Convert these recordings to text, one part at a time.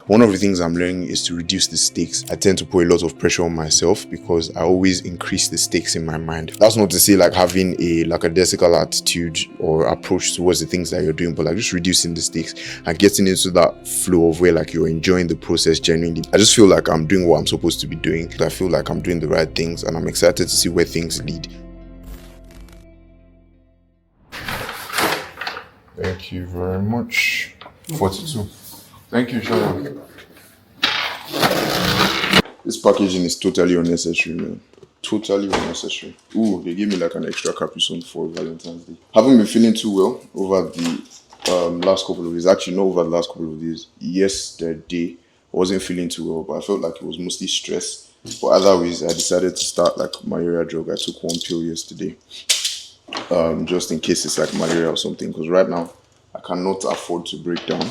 One of the things I'm learning is to reduce the stakes. I tend to put a lot of pressure on myself because I always increase the stakes in my mind. That's not to say like having a lackadaisical attitude or approach towards the things that you're doing, but like just reducing the stakes and getting into that flow of where like you're enjoying the process genuinely. I just feel like I'm doing what I'm supposed to be doing. I feel like I'm doing the right things and I'm excited to see where things lead. Thank you very much. 42. Thank you, Sean. This packaging is totally unnecessary, man. Totally unnecessary. Ooh, they gave me like an extra Capri-Sun for Valentine's Day. Haven't been feeling too well over the last couple of days. Actually, not over the last couple of days. Yesterday, I wasn't feeling too well, but I felt like it was mostly stress. But otherwise, I decided to start like malaria drug. I took one pill yesterday, just in case it's like malaria or something. Because right now, I cannot afford to break down.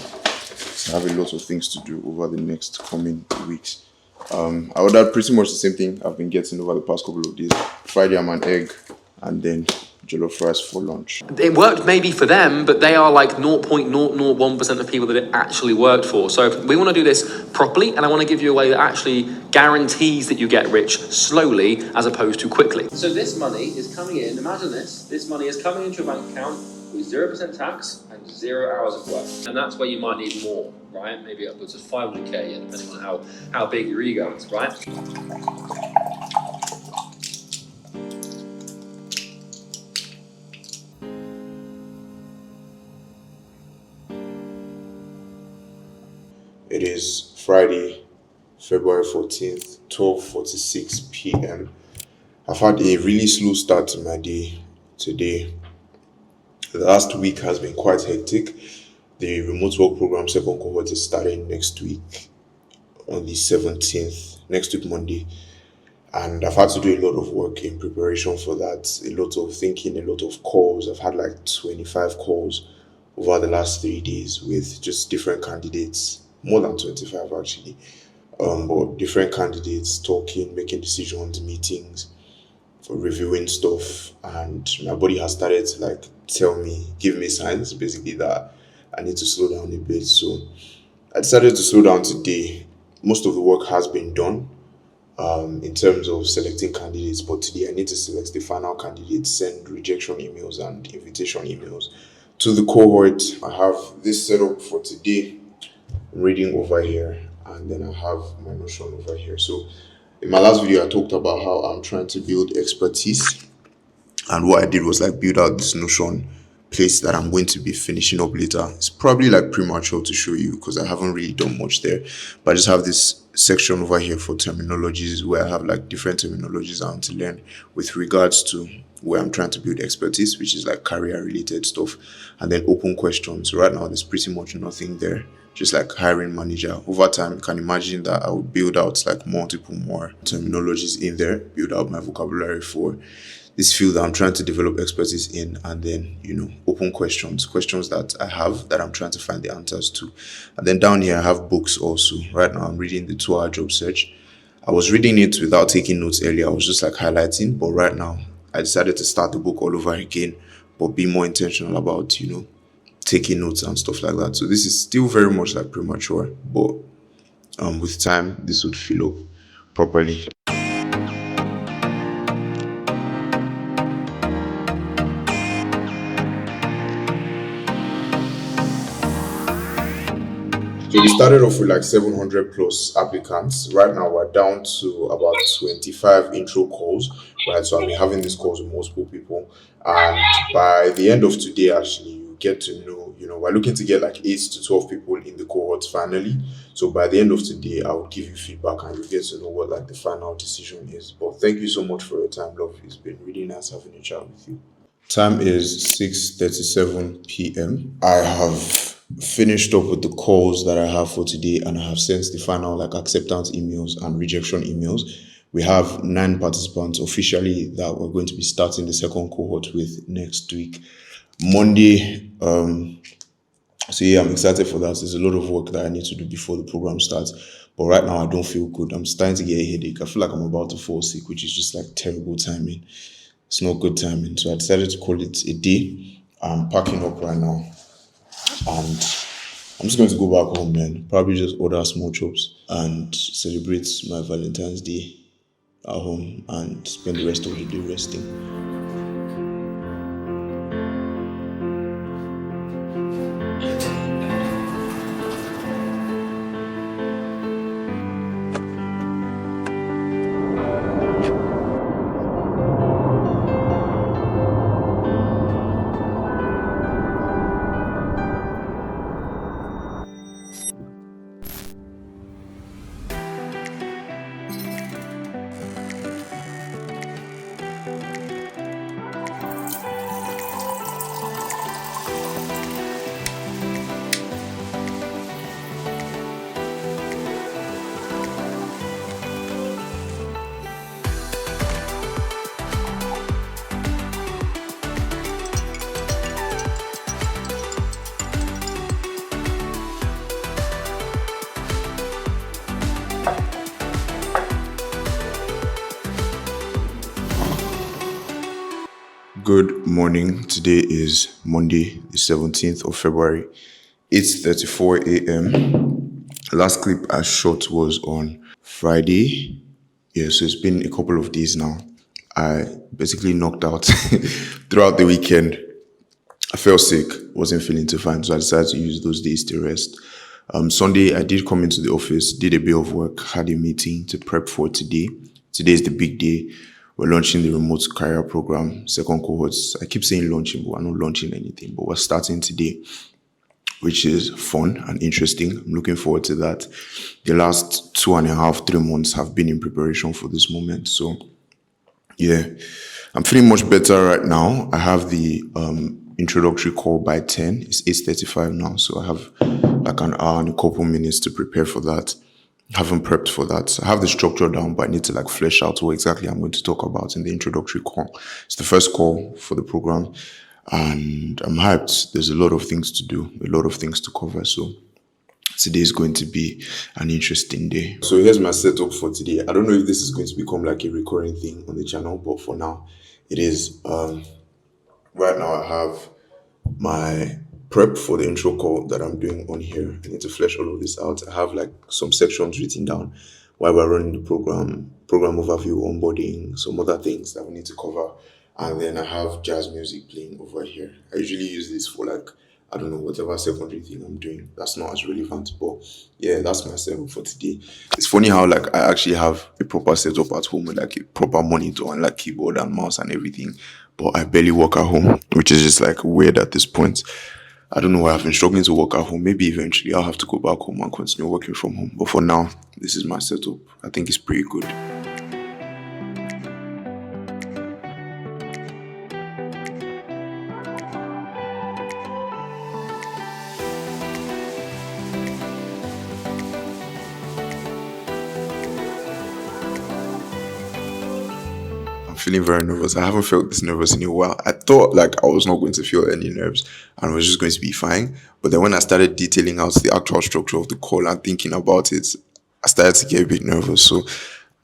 I have a lot of things to do over the next coming weeks. I ordered pretty much the same thing I've been getting over the past couple of days. Fried yam and egg, and then jollof rice for lunch. It worked maybe for them, but they are like 0.001% of people that it actually worked for. So we want to do this properly, and I want to give you a way that actually guarantees that you get rich slowly as opposed to quickly. So this money is coming in, imagine this money is coming into your bank account with 0% tax and 0 hours of work. And that's where you might need more, right? Maybe upwards of 500k, depending on how big your ego is, right? It is Friday, February 14th, 12:46 p.m. I've had a really slow start to my day today. The last week has been quite hectic. The remote work program second cohort is starting next week on the 17th, next week Monday. And I've had to do a lot of work in preparation for that, a lot of thinking, a lot of calls. I've had like 25 calls over the last 3 days with just different candidates, more than 25 actually, but different candidates talking, making decisions, meetings, reviewing stuff, and my body has started to like give me signs basically that I need to slow down a bit. So I decided to slow down today. Most of the work has been done in terms of selecting candidates, but today I need to select the final candidates, send rejection emails and invitation emails to the cohort. I have this set up for today. I'm reading over here, and then I have my Notion over here. So in my last video, I talked about how I'm trying to build expertise, and what I did was like build out this Notion place that I'm going to be finishing up later. It's probably like premature to show you because I haven't really done much there, but I just have this section over here for terminologies where I have like different terminologies I want to learn with regards to where I'm trying to build expertise, which is like career related stuff, and then open questions. Right now, there's pretty much nothing there, just like hiring manager. Over time, you can imagine that I would build out like multiple more terminologies in there, build out my vocabulary for this field that I'm trying to develop expertise in, and then, open questions that I have that I'm trying to find the answers to. And then down here, I have books also. Right now, I'm reading the 2-Hour Job Search. I was reading it without taking notes earlier. I was just like highlighting, but right now, I decided to start the book all over again, but be more intentional about, taking notes and stuff like that. So this is still very much like premature, but with time, this would fill up properly. So we started off with like 700 plus applicants. Right now we're down to about 25 intro calls, right? So I've been having these calls with multiple people. And by the end of today, actually, you get to know, we're looking to get like 8 to 12 people in the cohort finally. So by the end of today, I will give you feedback and you get to know what like the final decision is. But thank you so much for your time, love. It's been really nice having a chat with you. Time is 6:37 p.m. I have finished up with the calls that I have for today, and I have sent the final like acceptance emails and rejection emails. We have 9 participants officially that we're going to be starting the second cohort with next week, Monday. So yeah, I'm excited for that. There's a lot of work that I need to do before the program starts. But right now I don't feel good. I'm starting to get a headache. I feel like I'm about to fall sick, which is just like terrible timing. It's not good timing. So I decided to call it a day. I'm packing up right now. And I'm just going to go back home, man. Probably just order small chops and celebrate my Valentine's Day at home and spend the rest of the day resting. Good morning. Today is Monday, the 17th of February, 8:34 a.m. Last clip I shot was on Friday. Yeah, so it's been a couple of days now. I basically knocked out throughout the weekend. I felt sick, wasn't feeling too fine, so I decided to use those days to rest. Sunday, I did come into the office, did a bit of work, had a meeting to prep for today. Today is the big day. We're launching the remote career program, second cohorts. I keep saying launching, but we're not launching anything. But we're starting today, which is fun and interesting. I'm looking forward to that. The last 2.5, 3 months have been in preparation for this moment. So, yeah, I'm feeling much better right now. I have the introductory call by 10. It's 8:35 now, so I have like an hour and a couple minutes to prepare for that. Haven't prepped for that. I have the structure down, but I need to like flesh out what exactly I'm going to talk about in the introductory call. It's the first call for the program, and I'm hyped. There's a lot of things to do, a lot of things to cover. So today is going to be an interesting day. So here's my setup for today. I don't know if this is going to become like a recurring thing on the channel, but for now, it is. Right now, I have my prep for the intro call that I'm doing on here. I need to flesh all of this out. I have like some sections written down while we're running the program overview, onboarding, some other things that we need to cover. And then I have jazz music playing over here. I usually use this for like, I don't know, whatever secondary thing I'm doing. That's not as relevant, but yeah, that's my setup for today. It's funny how like I actually have a proper setup at home with like a proper monitor and like keyboard and mouse and everything, but I barely work at home, which is just like weird at this point. I don't know why I've been struggling to work at home. Maybe eventually I'll have to go back home and continue working from home. But for now, this is my setup. I think it's pretty good. Feeling very nervous. I haven't felt this nervous in a while. I thought like I was not going to feel any nerves and it was just going to be fine. But then when I started detailing out the actual structure of the call and thinking about it, I started to get a bit nervous. So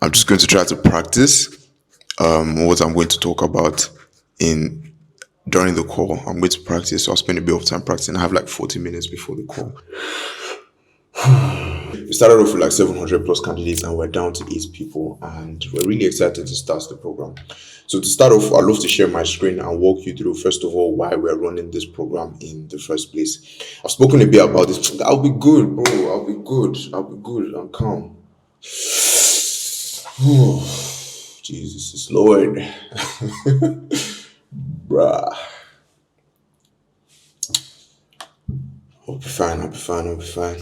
I'm just going to try to practice what I'm going to talk about in during the call. I'm going to practice. So I'll spend a bit of time practicing. I have like 40 minutes before the call. We started off with like 700 plus candidates and we're down to 8 people, and we're really excited to start the program. So to start off, I'd love to share my screen and walk you through, first of all, why we're running this program in the first place. I've spoken a bit about this. I'll be good, bro. I'll be good. I'll be good. I'm calm. Jesus is Lord. Bruh. I'll be fine. I'll be fine. I'll be fine.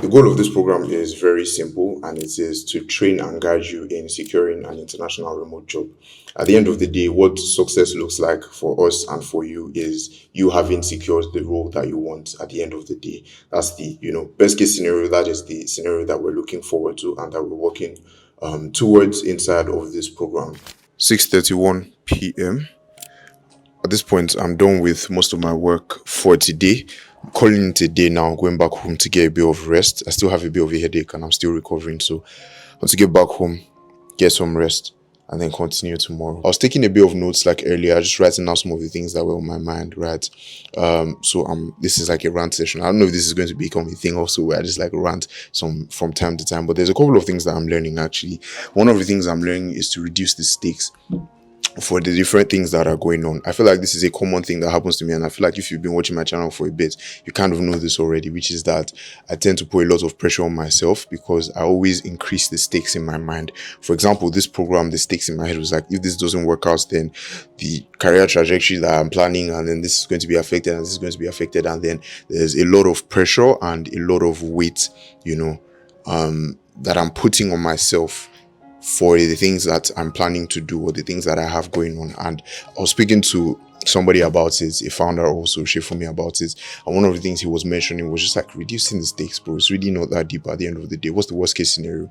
The goal of this program is very simple, and it is to train and guide you in securing an international remote job. At the end of the day, what success looks like for us and for you is you having secured the role that you want at the end of the day. That's the, best case scenario. That is the scenario that we're looking forward to and that we're working towards inside of this program. 6:31 p.m. At this point, I'm done with most of my work for today. I'm calling it a day now, going back home to get a bit of rest. I still have a bit of a headache and I'm still recovering. So I want to get back home, get some rest, and then continue tomorrow. I was taking a bit of notes like earlier, just writing down some of the things that were on my mind, right? So this is like a rant session. I don't know if this is going to become a thing also where I just like rant some from time to time, but there's a couple of things that I'm learning actually. One of the things I'm learning is to reduce the stakes for the different things that are going on. I feel like this is a common thing that happens to me, and I feel like if you've been watching my channel for a bit, you kind of know this already, which is that I tend to put a lot of pressure on myself because I always increase the stakes in my mind. For example, this program, the stakes in my head was like, if this doesn't work out, then the career trajectory that I'm planning, and then this is going to be affected, and this is going to be affected, and then there's a lot of pressure and a lot of weight, that I'm putting on myself for the things that I'm planning to do or the things that I have going on. And I was speaking to somebody about it, a founder also shared for me about it, and one of the things he was mentioning was just like reducing the stakes, bro. It's really not that deep at the end of the day. What's the worst case scenario?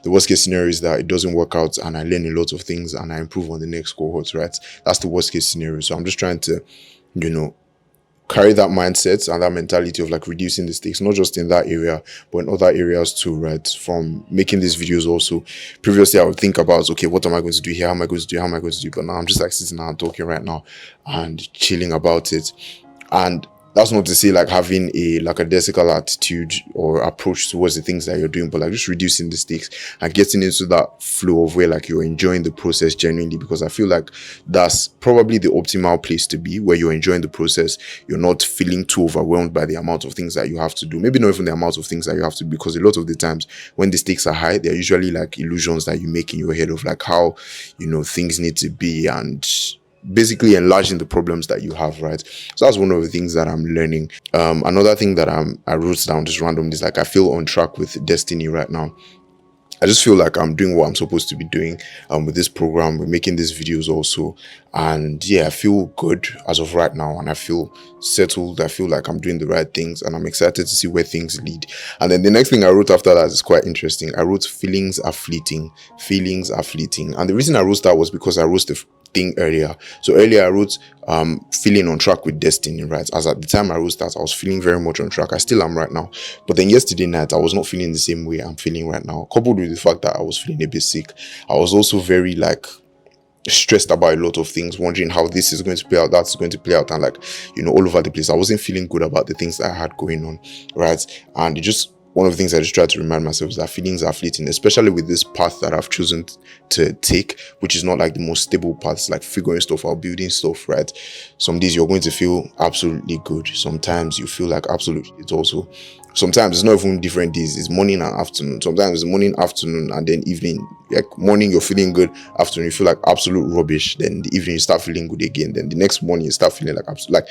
The worst case scenario is that it doesn't work out and I learn a lot of things and I improve on the next cohort, right? That's the worst case scenario. So I'm just trying to carry that mindset and that mentality of like reducing the stakes, not just in that area, but in other areas too, right? From making these videos also. Previously, I would think about, okay, what am I going to do here? How am I going to do? How am I going to do? But now I'm just like sitting down talking right now and chilling about it. And that's not to say like having a lackadaisical attitude or approach towards the things that you're doing, but like just reducing the stakes and getting into that flow of where like you're enjoying the process genuinely, because I feel like that's probably the optimal place to be, where you're enjoying the process. You're not feeling too overwhelmed by the amount of things that you have to do. Maybe not even the amount of things that you have to do, because a lot of the times when the stakes are high, they're usually like illusions that you make in your head of like how, things need to be, and basically enlarging the problems that you have, right? So that's one of the things that I'm learning. Another thing that I wrote down just randomly is like I feel on track with destiny right now. I just feel like I'm doing what I'm supposed to be doing with this program. We're making these videos also. And yeah, I feel good as of right now. And I feel settled. I feel like I'm doing the right things. And I'm excited to see where things lead. And then the next thing I wrote after that is quite interesting. I wrote feelings are fleeting. Feelings are fleeting. And the reason I wrote that was because I wrote the thing earlier. So earlier I wrote feeling on track with destiny, right? As at the time I wrote that, I was feeling very much on track. I still am right now. But then yesterday night I was not feeling the same way I'm feeling right now. Coupled with the fact that I was feeling a bit sick, I was also very like stressed about a lot of things, wondering how this is going to play out, that's going to play out, and like all over the place. I wasn't feeling good about the things that I had going on, right? And it just, one of the things I just try to remind myself is that feelings are fleeting, especially with this path that I've chosen to take, which is not like the most stable paths, like figuring stuff out, building stuff, right? Some days you're going to feel absolutely good. Sometimes you feel like absolutely it's also. Sometimes it's not even different days. It's morning and afternoon. Sometimes it's morning, afternoon, and then evening. Like morning, you're feeling good. Afternoon, you feel like absolute rubbish. Then the evening, you start feeling good again. Then the next morning, you start feeling like absolute. Like,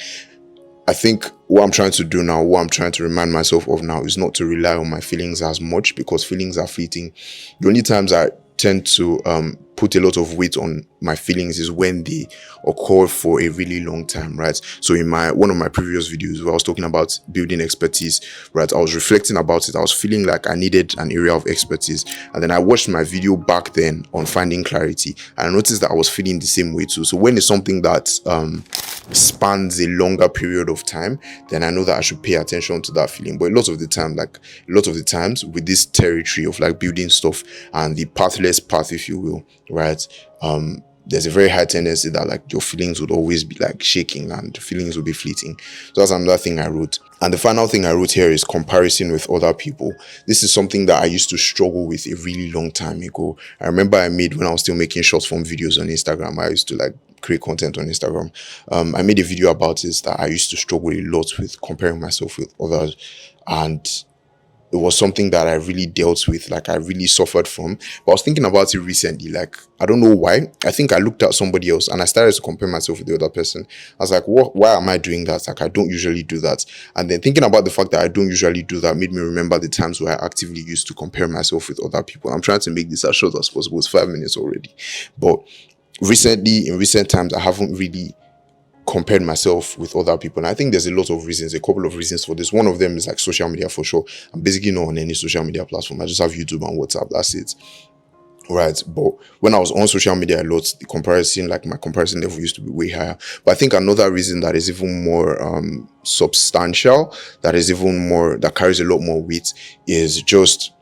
I think what I'm trying to do now, what I'm trying to remind myself of now, is not to rely on my feelings as much, because feelings are fleeting. The only times I tend to put a lot of weight on my feelings is when they occur for a really long time, right? So in one of my previous videos where I was talking about building expertise, right, I was reflecting about it. I was feeling like I needed an area of expertise, and then I watched my video back then on finding clarity, and I noticed that I was feeling the same way too. So when it's something that spans a longer period of time, then I know that I should pay attention to that feeling. But a lot of the times with this territory of like building stuff and the pathless path, if you will, right, there's a very high tendency that like your feelings would always be like shaking and feelings will be fleeting. So that's another thing I wrote. And the final thing I wrote here is comparison with other people. This is something that I used to struggle with a really long time ago. I remember when I was still making short form videos on Instagram, I used to like create content on Instagram. I made a video about this, that I used to struggle a lot with comparing myself with others. And it was something that I really dealt with, like I really suffered from. But I was thinking about it recently, like I don't know why. I think I looked at somebody else and I started to compare myself with the other person. I was like, why am I doing that? Like I don't usually do that. And then thinking about the fact that I don't usually do that made me remember the times where I actively used to compare myself with other people. I'm trying to make this as short as possible. It's 5 minutes already. But in recent times, I haven't really compared myself with other people, and I think there's a couple of reasons for this. One of them is like social media, for sure. I'm basically not on any social media platform. I just have YouTube and WhatsApp, that's it, right? But when I was on social media a lot, my comparison level used to be way higher. But I think another reason that is even more substantial, that carries a lot more weight, is just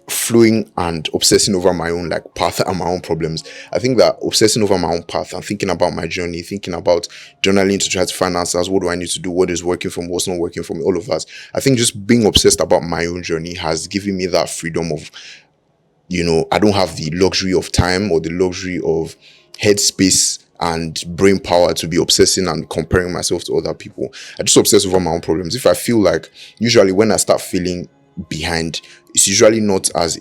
flowing and obsessing over my own like path and my own problems. I think that obsessing over my own path and thinking about my journey, thinking about journaling to try to find answers, what do I need to do, what is working for me, what's not working for me, all of that. I think just being obsessed about my own journey has given me that freedom of, I don't have the luxury of time or the luxury of headspace and brain power to be obsessing and comparing myself to other people. I just obsess over my own problems. If I feel like, usually when I start feeling behind, it's usually not as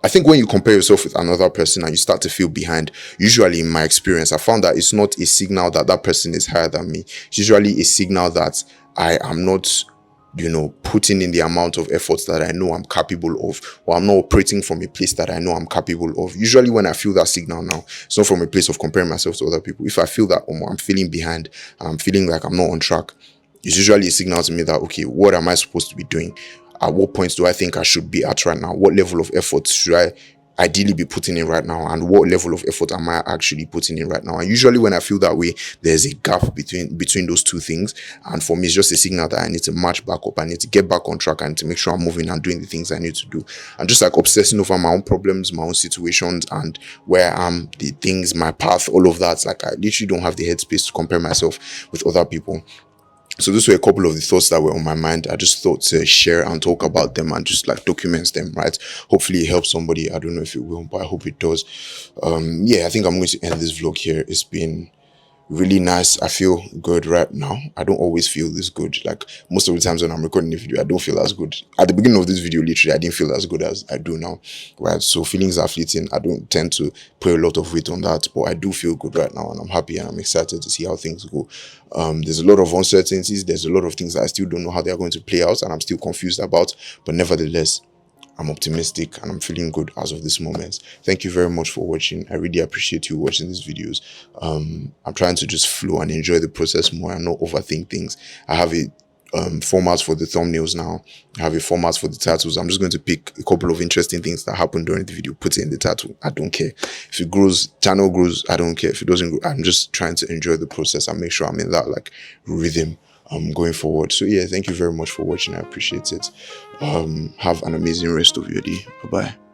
I think when you compare yourself with another person and you start to feel behind, usually in my experience, I found that it's not a signal that that person is higher than me. It's usually a signal that I am not, putting in the amount of efforts that I know I'm capable of, or I'm not operating from a place that I know I'm capable of. Usually when I feel that signal now, it's not from a place of comparing myself to other people. If I feel that I'm feeling behind, I'm feeling like I'm not on track, it's usually a signal to me that, okay, what am I supposed to be doing? At what points do I think I should be at right now? What level of effort should I ideally be putting in right now? And what level of effort am I actually putting in right now? And usually when I feel that way, there's a gap between those two things. And for me, it's just a signal that I need to match back up. I need to get back on track and to make sure I'm moving and doing the things I need to do. And just like obsessing over my own problems, my own situations, and where I am, the things, my path, all of that. Like I literally don't have the headspace to compare myself with other people. So those were a couple of the thoughts that were on my mind. I just thought to share and talk about them and just like document them, right? Hopefully it helps somebody. I don't know if it will, but I hope it does. I think I'm going to end this vlog here. It's been really nice. I feel good right now. I don't always feel this good. Like most of the times when I'm recording a video, I don't feel as good. At the beginning of this video, literally, I didn't feel as good as I do now, right? So feelings are fleeting. I don't tend to put a lot of weight on that, but I do feel good right now, and I'm happy and I'm excited to see how things go. There's a lot of uncertainties. There's a lot of things that I still don't know how they're going to play out, and I'm still confused about, but nevertheless, I'm optimistic and I'm feeling good as of this moment. Thank you very much for watching. I really appreciate you watching these videos. I'm trying to just flow and enjoy the process more and not overthink things. I have a format for the thumbnails now. I have a format for the titles. I'm just going to pick a couple of interesting things that happened during the video, put it in the title. I don't care. If it grows, channel grows, I don't care. If it doesn't grow, I'm just trying to enjoy the process and make sure I'm in that like rhythm going forward. So yeah, thank you very much for watching. I appreciate it. Have an amazing rest of your day. Bye bye.